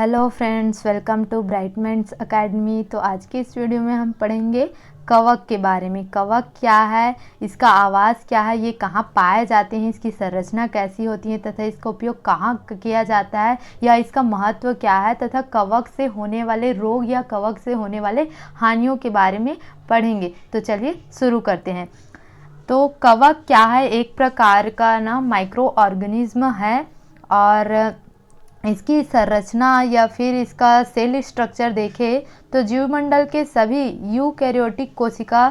Hello friends, welcome to Brightments academy. तो आज के इस वीडियो में हम पढ़ेंगे कवक के बारे में। कवक क्या है, इसका आवास क्या है, ये कहाँ पाए जाते हैं, इसकी संरचना कैसी होती है तथा इसका उपयोग कहाँ किया जाता है या इसका महत्व क्या है, तथा कवक से होने वाले रोग या कवक से होने वाले हानियों के बारे में पढ़ेंगे। तो चलिए शुरू करते हैं। तो कवक क्या है, एक प्रकार का माइक्रो ऑर्गेनिज्म है और इसकी संरचना या फिर इसका सेल स्ट्रक्चर देखें तो जीवमंडल के सभी यूकैरियोटिक कोशिका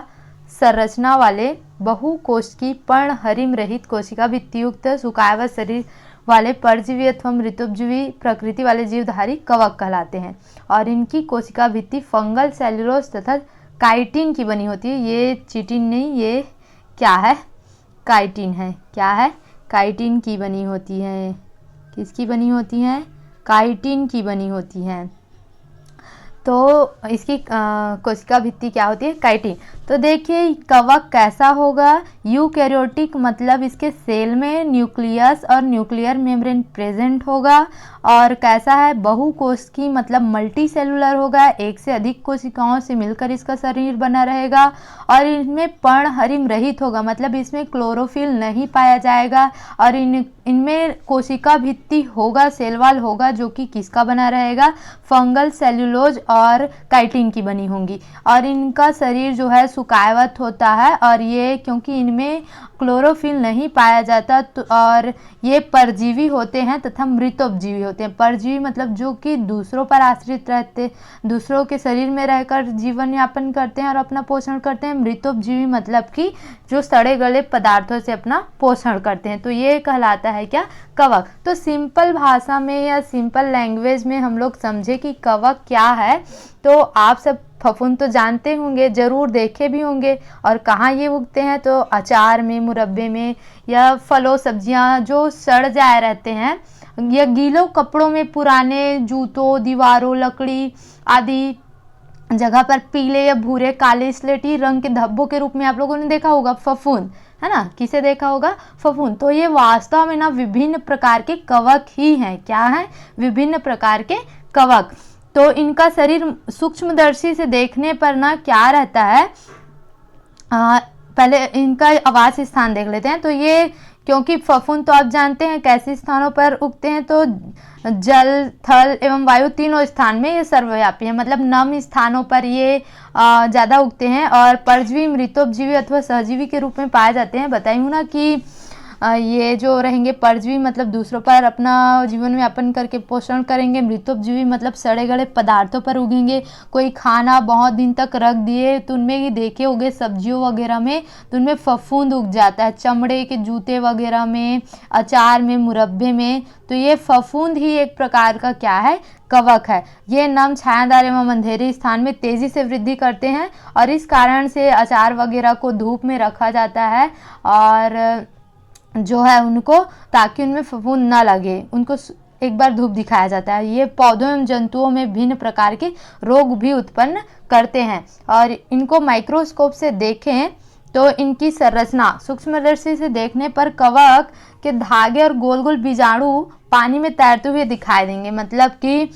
संरचना वाले बहुकोशिकी पर्णहरिम रहित कोशिका भित्तियुक्त सुखाए शरीर वाले परजीवी अथवा मृतोपजीवी प्रकृति वाले जीवधारी कवक कहलाते हैं। और इनकी कोशिका भित्ति फंगल, सेल्यूलोज तथा काइटिन की बनी होती है। ये चिटिन नहीं, ये क्या है, काइटिन है। क्या है, काइटिन की बनी होती है। किसकी बनी होती हैं, काइटिन की बनी होती हैं। तो इसकी कोशिका भित्ति क्या होती है, काइटिन। तो देखिए कवक कैसा होगा, यूकैरियोटिक मतलब इसके सेल में न्यूक्लियस और न्यूक्लियर मेम्ब्रेन प्रेजेंट होगा। और कैसा है, बहुकोशिकी मतलब मल्टी सेलुलर होगा, एक से अधिक कोशिकाओं से मिलकर इसका शरीर बना रहेगा। और इनमें पर्णहरिम रहित होगा मतलब इसमें क्लोरोफिल नहीं पाया जाएगा। और इनमें कोशिका भित्ति होगा, सेलवाल होगा, जो कि किसका बना रहेगा, फंगल, सेल्यूलोज और काइटिन की बनी होंगी। और इनका शरीर जो है सुखावत होता है। और ये क्योंकि इनमें क्लोरोफिल नहीं पाया जाता तो और ये परजीवी होते हैं तथा मृतोपजीवी होते हैं। परजीवी मतलब जो कि दूसरों पर आश्रित रहते, दूसरों के शरीर में रहकर जीवन यापन करते हैं और अपना पोषण करते हैं। मृतोपजीवी मतलब कि जो सड़े गले पदार्थों से अपना पोषण करते हैं। तो ये कहलाता है क्या, कवक। तो सिंपल भाषा में या सिंपल लैंग्वेज में हम लोग समझे कि कवक क्या है। तो आप सब फफूंद तो जानते होंगे, ज़रूर देखे भी होंगे। और कहाँ ये उगते हैं, तो अचार में, मुरब्बे में, या फलों सब्जियां जो सड़ जाए रहते हैं, या गीलों कपड़ों में, पुराने जूतों, दीवारों, लकड़ी आदि जगह पर पीले या भूरे, काले, स्लेटी रंग के धब्बों के रूप में आप लोगों ने देखा होगा फफूंद, है ना। किसे देखा होगा, फफूंद। तो ये वास्तव में विभिन्न प्रकार के कवक ही हैं। क्या है, विभिन्न प्रकार के कवक। तो इनका शरीर सूक्ष्मदर्शी से देखने पर क्या रहता है, पहले इनका आवास स्थान देख लेते हैं। तो ये क्योंकि फफूंद तो आप जानते हैं कैसे स्थानों पर उगते हैं, तो जल, थल एवं वायु तीनों स्थान में ये सर्वव्यापी है। मतलब नम स्थानों पर ये ज़्यादा उगते हैं और परजीवी, मृतोपजीवी अथवा सहजीवी के रूप में पाए जाते हैं। बताई हूँ ना कि ये जो रहेंगे परजीवी मतलब दूसरों पर अपना जीवन में यापन करके पोषण करेंगे। मृतोपजीवी मतलब सड़े गले पदार्थों पर उगेंगे। कोई खाना बहुत दिन तक रख दिए तो उनमें ही देखे होंगे सब्जियों वगैरह में, तो उनमें फफूंद उग जाता है, चमड़े के जूते वगैरह में, अचार में, मुरब्बे में। तो ये फफूंद ही एक प्रकार का क्या है, कवक है। ये नम, छायादार एवं अंधेरे स्थान में तेजी से वृद्धि करते हैं और इस कारण से अचार वगैरह को धूप में रखा जाता है और जो है उनको, ताकि उनमें फफूंद ना लगे, उनको एक बार धूप दिखाया जाता है। ये पौधों एवं जंतुओं में भिन्न प्रकार के रोग भी उत्पन्न करते हैं। और इनको माइक्रोस्कोप से देखें तो इनकी संरचना सूक्ष्मदर्शी से देखने पर कवक के धागे और गोल गोल बीजाणु पानी में तैरते हुए दिखाई देंगे। मतलब कि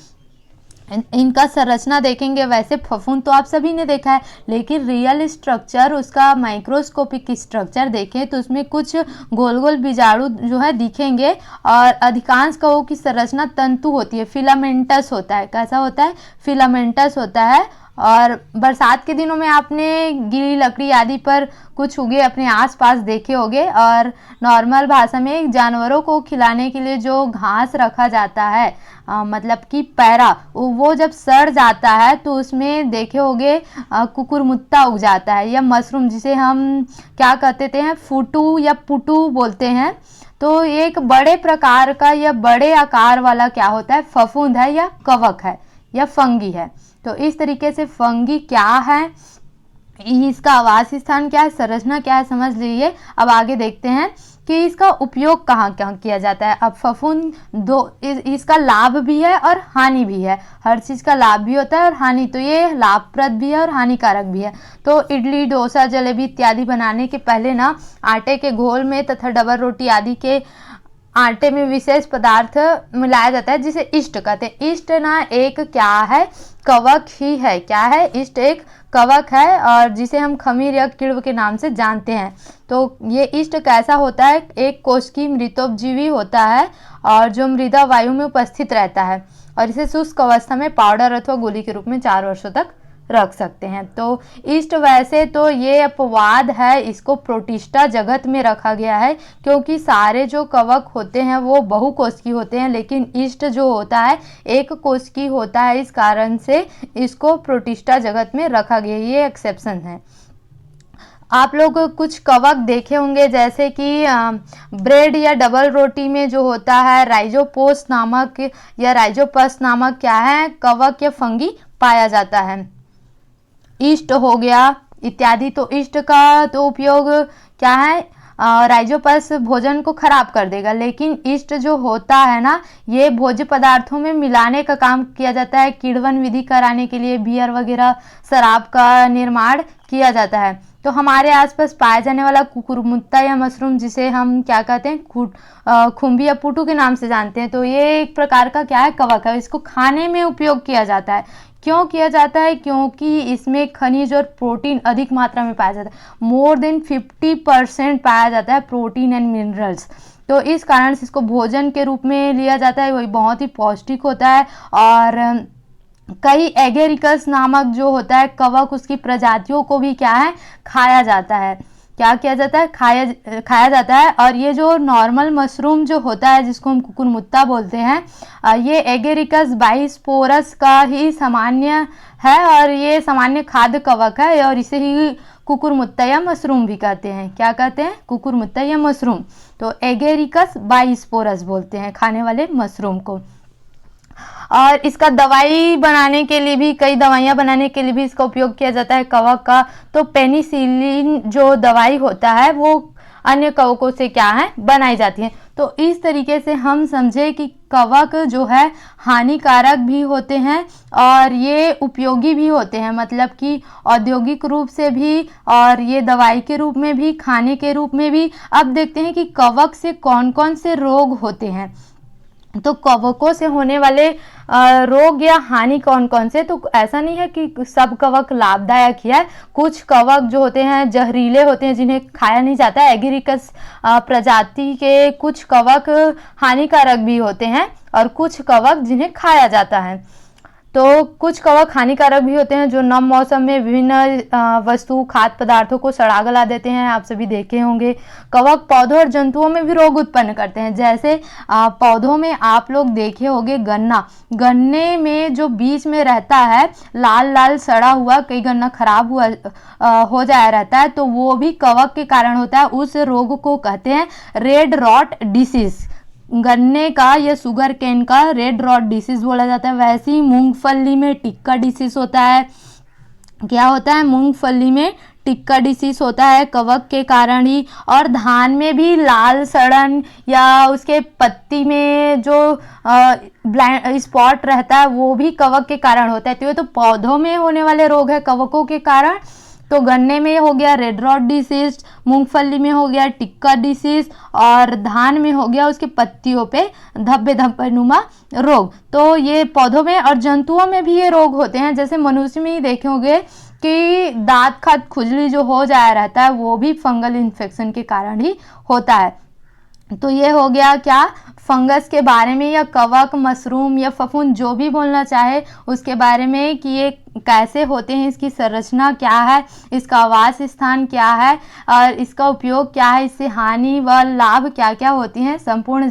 इनका संरचना देखेंगे, वैसे फफूंद तो आप सभी ने देखा है, लेकिन रियल स्ट्रक्चर, उसका माइक्रोस्कोपिक स्ट्रक्चर देखें तो उसमें कुछ गोल गोल बीजाणु जो है दिखेंगे। और अधिकांश कवों की संरचना तंतु होती है, फिलामेंटस होता है। कैसा होता है, फिलामेंटस होता है। और बरसात के दिनों में आपने गीली लकड़ी आदि पर कुछ उगे अपने आसपास देखे होंगे। और नॉर्मल भाषा में जानवरों को खिलाने के लिए जो घास रखा जाता है, मतलब कि पैरा, वो जब सड़ जाता है तो उसमें देखे होंगे कुकुरमुत्ता उग जाता है, या मशरूम, जिसे हम क्या कहते थे, फुटू या पुटू बोलते हैं। तो एक बड़े प्रकार का या बड़े आकार वाला क्या होता है, फफूंद है या कवक है या फंगी है। तो इस तरीके से फंगी क्या है, इसका आवास स्थान क्या है, संरचना क्या है, समझ लीजिए। अब आगे देखते हैं कि इसका उपयोग कहाँ कहाँ किया जाता है। अब फफूंद इसका लाभ भी है और हानि भी है। हर चीज़ का लाभ भी होता है और हानि, तो ये लाभप्रद भी है और हानिकारक भी है। तो इडली, डोसा, जलेबी इत्यादि बनाने के पहले आटे के घोल में तथा डबल रोटी आदि के आटे में विशेष पदार्थ मिलाया जाता है जिसे ईस्ट कहते हैं। ईस्ट ना एक क्या है, कवक ही है। क्या है? ईस्ट एक कवक है और जिसे हम खमीर या किण्व के नाम से जानते हैं। तो ये ईस्ट कैसा होता है? एक कोशिकीय मृतोपजीवी होता है और जो मृदा वायु में उपस्थित रहता है और इसे शुष्क अवस्था में पाउडर अथवा गोली के रूप में 4 वर्षों तक रख सकते हैं। तो ईस्ट वैसे तो ये अपवाद है, इसको प्रोटिस्टा जगत में रखा गया है क्योंकि सारे जो कवक होते हैं वो बहुकोशिकीय होते हैं, लेकिन ईस्ट जो होता है एक कोशिकीय होता है, इस कारण से इसको प्रोटिस्टा जगत में रखा गया। ये एक्सेप्शन है। आप लोग कुछ कवक देखे होंगे जैसे कि ब्रेड या डबल रोटी में जो होता है राइजोपोस नामक या राइजोपस नामक क्या है, कवक या फंगी पाया जाता है। ईस्ट हो गया इत्यादि। तो ईस्ट का तो उपयोग क्या है, राइजोपस भोजन को खराब कर देगा, लेकिन ईस्ट जो होता है ना ये भोज्य पदार्थों में मिलाने का काम किया जाता है। किण्वन विधि कराने के लिए बियर वगैरह शराब का निर्माण किया जाता है। तो हमारे आसपास पाया जाने वाला कुकुरमुत्ता या मशरूम, जिसे हम क्या कहते हैं, खुम्बी या पुटू के नाम से जानते हैं, तो ये एक प्रकार का क्या है, कवक है। इसको खाने में उपयोग किया जाता है। क्यों किया जाता है? क्योंकि इसमें खनिज और प्रोटीन अधिक मात्रा में पाया जाता है। मोर देन 50% पाया जाता है प्रोटीन एंड मिनरल्स। तो इस कारण से इसको भोजन के रूप में लिया जाता है। वही बहुत ही पौष्टिक होता है। और कई एगेरिकस नामक जो होता है कवक, उसकी प्रजातियों को भी क्या है, खाया जाता है। क्या किया जाता है? खाया जाता है। और ये जो नॉर्मल मशरूम जो होता है जिसको हम कुकुरमुत्ता बोलते हैं, ये एगेरिकस बाइस्पोरस का ही सामान्य है और ये सामान्य खाद्य कवक है और इसे ही कुकुरमुत्ता या मशरूम भी कहते हैं। क्या कहते हैं? कुकुरमुत्ता या मशरूम। तो एगेरिकस बाइस्पोरस बोलते हैं खाने वाले मशरूम को। और इसका दवाई बनाने के लिए भी, कई दवाइयाँ बनाने के लिए भी इसका उपयोग किया जाता है कवक का। तो पेनिसिलिन जो दवाई होता है वो अन्य कवकों से क्या है, बनाई जाती है। तो इस तरीके से हम समझे कि कवक जो है हानिकारक भी होते हैं और ये उपयोगी भी होते हैं, मतलब कि औद्योगिक रूप से भी और ये दवाई के रूप में भी, खाने के रूप में भी। अब देखते हैं कि कवक से कौन कौन से रोग होते हैं। तो कवकों से होने वाले रोग या हानि कौन कौन से, तो ऐसा नहीं है कि सब कवक लाभदायक ही है। कुछ कवक जो होते हैं जहरीले होते हैं जिन्हें खाया नहीं जाता है। एगेरिकस प्रजाति के कुछ कवक हानिकारक भी होते हैं और कुछ कवक जिन्हें खाया जाता है। तो कुछ कवक हानिकारक भी होते हैं जो नम मौसम में विभिन्न वस्तु खाद्य पदार्थों को सड़ा गला देते हैं। आप सभी देखे होंगे। कवक पौधों और जंतुओं में भी रोग उत्पन्न करते हैं। जैसे पौधों में आप लोग देखे होंगे गन्ने में जो बीच में रहता है लाल लाल सड़ा हुआ, कई गन्ना खराब हुआ हो जाया रहता है, तो वो भी कवक के कारण होता है। उस रोग को कहते हैं रेड रॉट डिसीज। गन्ने का या शुगर केन का रेड रॉट डिसीज बोला जाता है। वैसे ही मूंगफली में टिक्का डिसीज होता है। क्या होता है? मूंगफली में टिक्का डिसीज होता है कवक के कारण ही। और धान में भी लाल सड़न या उसके पत्ती में जो ब्लैक स्पॉट रहता है वो भी कवक के कारण होता है। तो ये तो पौधों में होने वाले रोग है कवकों के कारण। तो गन्ने में हो गया रेड रॉट डिसीज, मूंगफली में हो गया टिक्का डिसीज और धान में हो गया उसके पत्तियों पे धब्बे धब्बे नुमा रोग। तो ये पौधों में और जंतुओं में भी ये रोग होते हैं। जैसे मनुष्य में ही देखे होंगे कि दांत खाद खुजली जो हो जाया रहता है वो भी फंगल इन्फेक्शन के कारण ही होता है। तो ये हो गया क्या, फंगस के बारे में, या कवक, मशरूम या फफूंद जो भी बोलना चाहे उसके बारे में कि ये कैसे होते हैं, इसकी संरचना क्या है, इसका आवास स्थान क्या है और इसका उपयोग क्या है, इससे हानि व लाभ क्या क्या होती हैं। संपूर्ण